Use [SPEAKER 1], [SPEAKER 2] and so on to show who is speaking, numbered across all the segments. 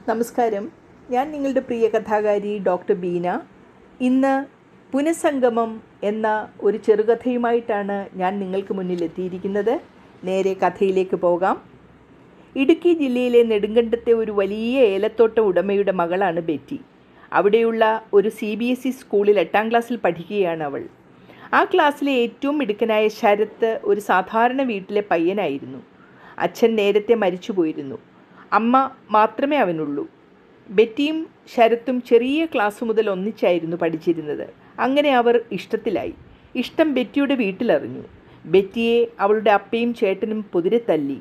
[SPEAKER 1] നമസ്കാരം. ഞാൻ നിങ്ങളുടെ പ്രിയ കഥാകാരി ഡോക്ടർ ബീന. ഇന്ന് പുനഃസംഗമം എന്ന ഒരു ചെറുകഥയുമായിട്ടാണ് ഞാൻ നിങ്ങൾക്ക് മുന്നിൽ എത്തിയിരിക്കുന്നത്. നേരെ കഥയിലേക്ക് പോകാം. ഇടുക്കി ജില്ലയിലെ നെടുങ്കണ്ടത്തെ ഒരു വലിയ ഏലത്തോട്ട ഉടമയുടെ മകളാണ് ബെറ്റി. അവിടെയുള്ള ഒരു CBSE സ്കൂളിൽ 8ാം ക്ലാസ്സിൽ പഠിക്കുകയാണ് അവൾ. ആ ക്ലാസ്സിലെ ഏറ്റവും മിടുക്കനായ ശരത്ത് ഒരു സാധാരണ വീട്ടിലെ പയ്യനായിരുന്നു. അച്ഛൻ നേരത്തെ മരിച്ചുപോയിരുന്നു. അമ്മ മാത്രമേ അവനുള്ളൂ. ബെറ്റിയും ശരത്തും ചെറിയ ക്ലാസ് മുതൽ ഒന്നിച്ചായിരുന്നു പഠിച്ചിരുന്നത്. അങ്ങനെ അവർ ഇഷ്ടത്തിലായി. ഇഷ്ടം ബെറ്റിയുടെ വീട്ടിലറിഞ്ഞു. ബെറ്റിയെ അവളുടെ അപ്പയും ചേട്ടനും പൊതിരെ തല്ലി.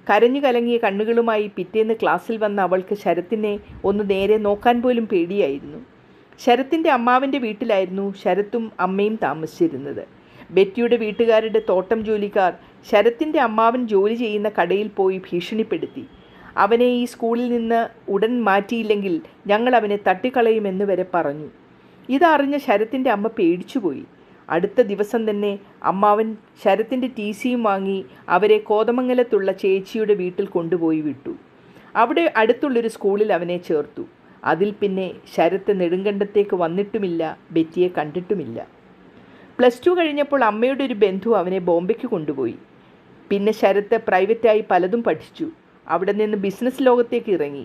[SPEAKER 1] കരഞ്ഞു കലങ്ങിയ കണ്ണുകളുമായി പിറ്റേന്ന് ക്ലാസ്സിൽ വന്ന അവൾക്ക് ശരത്തിനെ ഒന്ന് നേരെ നോക്കാൻ പോലും പേടിയായിരുന്നു. ശരത്തിൻ്റെ അമ്മാവൻ്റെ വീട്ടിലായിരുന്നു ശരത്തും അമ്മയും താമസിച്ചിരുന്നത്. ബെറ്റിയുടെ വീട്ടുകാരുടെ തോട്ടം ജോലിക്കാർ ശരത്തിൻ്റെ അമ്മാവൻ ജോലി ചെയ്യുന്ന കടയിൽ പോയി ഭീഷണിപ്പെടുത്തി. അവനെ ഈ സ്കൂളിൽ നിന്ന് ഉടൻ മാറ്റിയില്ലെങ്കിൽ ഞങ്ങൾ അവനെ തട്ടിക്കളയുമെന്ന് വരെ പറഞ്ഞു. ഇതറിഞ്ഞ ശരത്തിൻ്റെ അമ്മ പേടിച്ചുപോയി. അടുത്ത ദിവസം തന്നെ അമ്മാവൻ ശരത്തിൻ്റെ TCയും വാങ്ങി അവരെ കോതമംഗലത്തുള്ള ചേച്ചിയുടെ വീട്ടിൽ കൊണ്ടുപോയി വിട്ടു. അവിടെ അടുത്തുള്ളൊരു സ്കൂളിൽ അവനെ ചേർത്തു. അതിൽ പിന്നെ ശരത്ത് നെടുങ്കണ്ടത്തേക്ക് വന്നിട്ടുമില്ല, ബെറ്റിയെ കണ്ടിട്ടുമില്ല. +2 കഴിഞ്ഞപ്പോൾ അമ്മയുടെ ഒരു ബന്ധു അവനെ ബോംബെക്ക് കൊണ്ടുപോയി. പിന്നെ ശരത്ത് പ്രൈവറ്റായി പലതും പഠിച്ചു. അവിടെ നിന്ന് ബിസിനസ് ലോകത്തേക്ക് ഇറങ്ങി.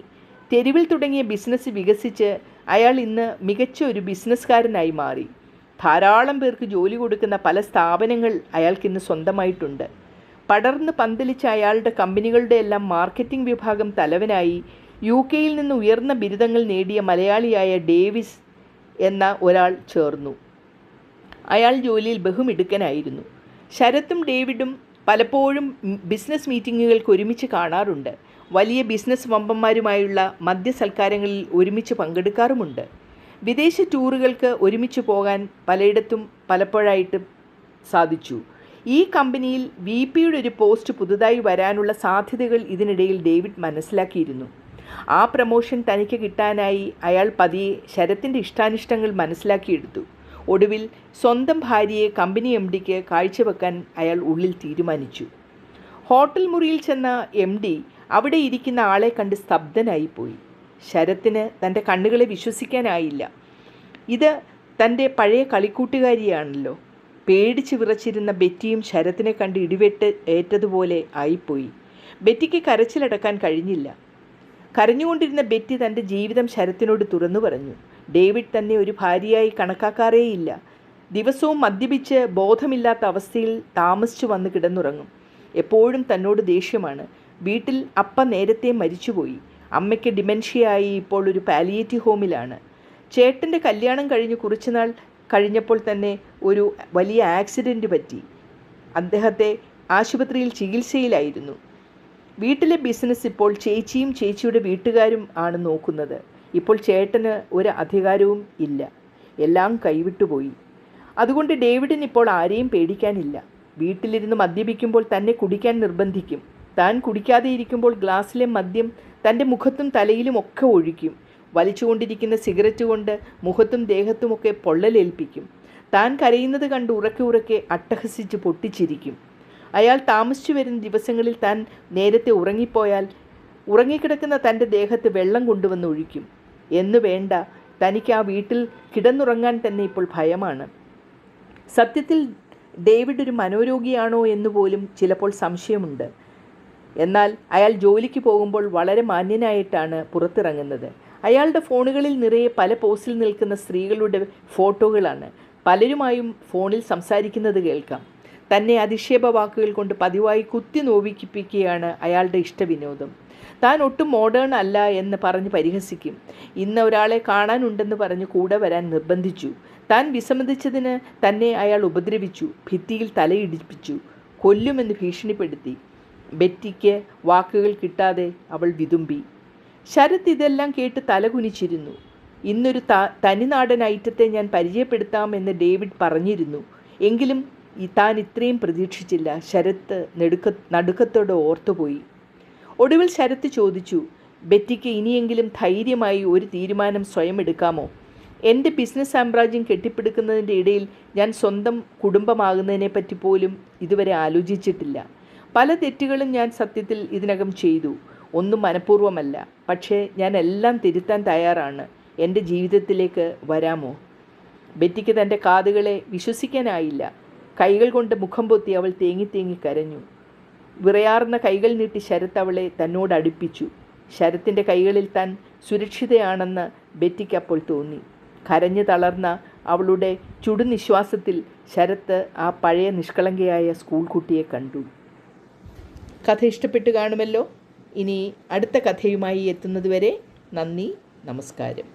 [SPEAKER 1] തെരുവിൽ തുടങ്ങിയ ബിസിനസ് വികസിച്ച് അയാൾ ഇന്ന് മികച്ച ഒരു ബിസിനസ്സുകാരനായി മാറി. ധാരാളം പേർക്ക് ജോലി കൊടുക്കുന്ന പല സ്ഥാപനങ്ങൾ അയാൾക്കിന്ന് സ്വന്തമായിട്ടുണ്ട്. പടർന്ന് പന്തലിച്ച അയാളുടെ കമ്പനികളുടെ എല്ലാം മാർക്കറ്റിംഗ് വിഭാഗം തലവനായി UK-യിൽ നിന്ന് ഉയർന്ന ബിരുദങ്ങൾ നേടിയ മലയാളിയായ ഡേവിസ് എന്ന ഒരാൾ ചേർന്നു. അയാൾ ജോലിയിൽ ബഹുമിടുക്കനായിരുന്നു. ശരത്തും ഡേവിഡും പലപ്പോഴും ബിസിനസ് മീറ്റിങ്ങുകൾക്ക് ഒരുമിച്ച് കാണാറുണ്ട്. വലിയ ബിസിനസ് വമ്പന്മാരുമായുള്ള മദ്യസൽക്കാരങ്ങളിൽ ഒരുമിച്ച് പങ്കെടുക്കാറുമുണ്ട്. വിദേശ ടൂറുകൾക്ക് ഒരുമിച്ച് പോകാൻ പലയിടത്തും പലപ്പോഴായിട്ട് സാധിച്ചു. ഈ കമ്പനിയിൽ VPയുടെ ഒരു പോസ്റ്റ് പുതുതായി വരാനുള്ള സാധ്യതകൾ ഇതിനിടയിൽ ഡേവിഡ് മനസ്സിലാക്കിയിരുന്നു. ആ പ്രമോഷൻ തനിക്ക് കിട്ടാനായി അയാൾ പതിയെ ശരത്തിൻ്റെ ഇഷ്ടാനിഷ്ടങ്ങൾ മനസ്സിലാക്കിയെടുത്തു. ഒടുവിൽ സ്വന്തം ഭാര്യയെ കമ്പനി MDക്ക് കാഴ്ചവെക്കാൻ അയാൾ ഉള്ളിൽ തീരുമാനിച്ചു. ഹോട്ടൽ മുറിയിൽ ചെന്ന MD അവിടെ ഇരിക്കുന്ന ആളെ കണ്ട് സ്തബ്ധനായിപ്പോയി. ശരത്തിന് തൻ്റെ കണ്ണുകളെ വിശ്വസിക്കാനായില്ല. ഇത് തൻ്റെ പഴയ കളിക്കൂട്ടുകാരിയാണല്ലോ. പേടിച്ച് വിറച്ചിരുന്ന ബെറ്റിയും ശരത്തിനെ കണ്ട് ഇടിവെട്ട് ഏറ്റതുപോലെ ആയിപ്പോയി. ബെറ്റിക്ക് കരച്ചിലടക്കാൻ കഴിഞ്ഞില്ല. കരഞ്ഞുകൊണ്ടിരുന്ന ബെറ്റി തൻ്റെ ജീവിതം ശരത്തിനോട് തുറന്നു പറഞ്ഞു. ഡേവിഡ് തന്നെ ഒരു ഭാര്യയായി കണക്കാക്കാറേയില്ല. ദിവസവും മദ്യപിച്ച് ബോധമില്ലാത്ത അവസ്ഥയിൽ താമസിച്ചു വന്ന് കിടന്നുറങ്ങും. എപ്പോഴും തന്നോട് ദേഷ്യമാണ്. വീട്ടിൽ അപ്പ നേരത്തെ മരിച്ചുപോയി. അമ്മയ്ക്ക് ഡിമെൻഷ്യയായി ഇപ്പോൾ ഒരു പാലിയേറ്റീവ് ഹോമിലാണ്. ചേട്ടൻ്റെ കല്യാണം കഴിഞ്ഞ് കുറച്ചുനാൾ കഴിഞ്ഞപ്പോൾ തന്നെ ഒരു വലിയ ആക്സിഡൻറ്റ് പറ്റി. അദ്ദേഹത്തെ ആശുപത്രിയിൽ ചികിത്സയിലായിരുന്നു. വീട്ടിലെ ബിസിനസ് ഇപ്പോൾ ചേച്ചിയും ചേച്ചിയുടെ വീട്ടുകാരും ആണ് നോക്കുന്നത്. ഇപ്പോൾ ചേട്ടന് ഒരു അധികാരവും ഇല്ല. എല്ലാം കൈവിട്ടുപോയി. അതുകൊണ്ട് ഡേവിഡിന് ഇപ്പോൾ ആരെയും പേടിക്കാനില്ല. വീട്ടിലിരുന്ന് മദ്യപിക്കുമ്പോൾ തന്നെ കുടിക്കാൻ നിർബന്ധിക്കും. താൻ കുടിക്കാതെ ഇരിക്കുമ്പോൾ ഗ്ലാസ്സിലെ മദ്യം തൻ്റെ മുഖത്തും തലയിലും ഒക്കെ ഒഴിക്കും. വലിച്ചുകൊണ്ടിരിക്കുന്ന സിഗരറ്റ് കൊണ്ട് മുഖത്തും ദേഹത്തുമൊക്കെ പൊള്ളലേൽപ്പിക്കും. താൻ കരയുന്നത് കണ്ട് ഉറക്കെ ഉറക്കെ അട്ടഹസിച്ച് പൊട്ടിച്ചിരിക്കും. അയാൾ താമസിച്ചു വരുന്ന ദിവസങ്ങളിൽ താൻ നേരത്തെ ഉറങ്ങിപ്പോയാൽ ഉറങ്ങിക്കിടക്കുന്ന തൻ്റെ ദേഹത്ത് വെള്ളം കൊണ്ടുവന്ന് ഒഴിക്കും. എന്നു വേണ്ട, തനിക്ക് ആ വീട്ടിൽ കിടന്നുറങ്ങാൻ തന്നെ ഇപ്പോൾ ഭയമാണ്. സത്യത്തിൽ ഡേവിഡ് ഒരു മനോരോഗിയാണോ എന്നുപോലും ചിലപ്പോൾ സംശയമുണ്ട്. എന്നാൽ അയാൾ ജോലിക്ക് പോകുമ്പോൾ വളരെ മാന്യനായിട്ടാണ് പുറത്തിറങ്ങുന്നത്. അയാളുടെ ഫോണുകളിൽ നിറയെ പല പോസിൽ നിൽക്കുന്ന സ്ത്രീകളുടെ ഫോട്ടോകളാണ്. പലരുമായും ഫോണിൽ സംസാരിക്കുന്നത് കേൾക്കാം. തന്നെ അധിക്ഷേപ വാക്കുകൾ കൊണ്ട് പതിവായി കുത്തി നോവിപ്പിക്കുകയാണ് അയാളുടെ ഇഷ്ടവിനോദം. താൻ ഒട്ടും മോഡേൺ അല്ല എന്ന് പറഞ്ഞ് പരിഹസിക്കും. ഇന്ന് ഒരാളെ കാണാനുണ്ടെന്ന് പറഞ്ഞ് കൂടെ വരാൻ നിർബന്ധിച്ചു. താൻ വിസമ്മതിച്ചതിന് തന്നെ അയാൾ ഉപദ്രവിച്ചു. ഭിത്തിയിൽ തലയിടിപ്പിച്ചു. കൊല്ലുമെന്ന് ഭീഷണിപ്പെടുത്തി. ബെറ്റിക്ക് വാക്കുകൾ കിട്ടാതെ അവൾ വിതുമ്പി. ശരത്ത് ഇതെല്ലാം കേട്ട് തലകുനിച്ചിരുന്നു. ഇന്നൊരു തനിനാടൻ ഐറ്റത്തെ ഞാൻ പരിചയപ്പെടുത്താമെന്ന് ഡേവിഡ് പറഞ്ഞിരുന്നു. എങ്കിലും താൻ ഇത്രയും പ്രതീക്ഷിച്ചില്ല. ശരത്ത് നടുക്കത്തോടെ ഓർത്തുപോയി. ഒടുവിൽ ശരത്ത് ചോദിച്ചു, ബെറ്റിക്ക് ഇനിയെങ്കിലും ധൈര്യമായി ഒരു തീരുമാനം സ്വയം എടുക്കാമോ? എൻ്റെ ബിസിനസ് സാമ്രാജ്യം കെട്ടിപ്പടുക്കുന്നതിൻ്റെ ഇടയിൽ ഞാൻ സ്വന്തം കുടുംബമാകുന്നതിനെപ്പറ്റി പോലും ഇതുവരെ ആലോചിച്ചിട്ടില്ല. പല തെറ്റുകളും ഞാൻ സത്യത്തിൽ ഇതിനകം ചെയ്തു. ഒന്നും മനഃപൂർവ്വമല്ല. പക്ഷേ ഞാൻ എല്ലാം തിരുത്താൻ തയ്യാറാണ്. എൻ്റെ ജീവിതത്തിലേക്ക് വരാമോ? ബെറ്റിക്ക് തൻ്റെ കാതുകളെ വിശ്വസിക്കാനായില്ല. കൈകൾ കൊണ്ട് മുഖം പൊത്തി അവൾ തേങ്ങി തേങ്ങി കരഞ്ഞു. വിറയാർന്ന കൈകൾ നീട്ടി ശരത്ത് അവളെ തന്നോട് അടുപ്പിച്ചു. ശരത്തിൻ്റെ കൈകളിൽ താൻ സുരക്ഷിതയാണെന്ന് ബെറ്റിക്ക് അപ്പോൾ തോന്നി. കരഞ്ഞു തളർന്ന അവളുടെ ചുടുനിശ്വാസത്തിൽ ശരത്ത് ആ പഴയ നിഷ്കളങ്കയായ സ്കൂൾ കുട്ടിയെ കണ്ടു. കഥ ഇഷ്ടപ്പെട്ടു കാണുമല്ലോ. ഇനി അടുത്ത കഥയുമായി എത്തുന്നതുവരെ നന്ദി, നമസ്കാരം.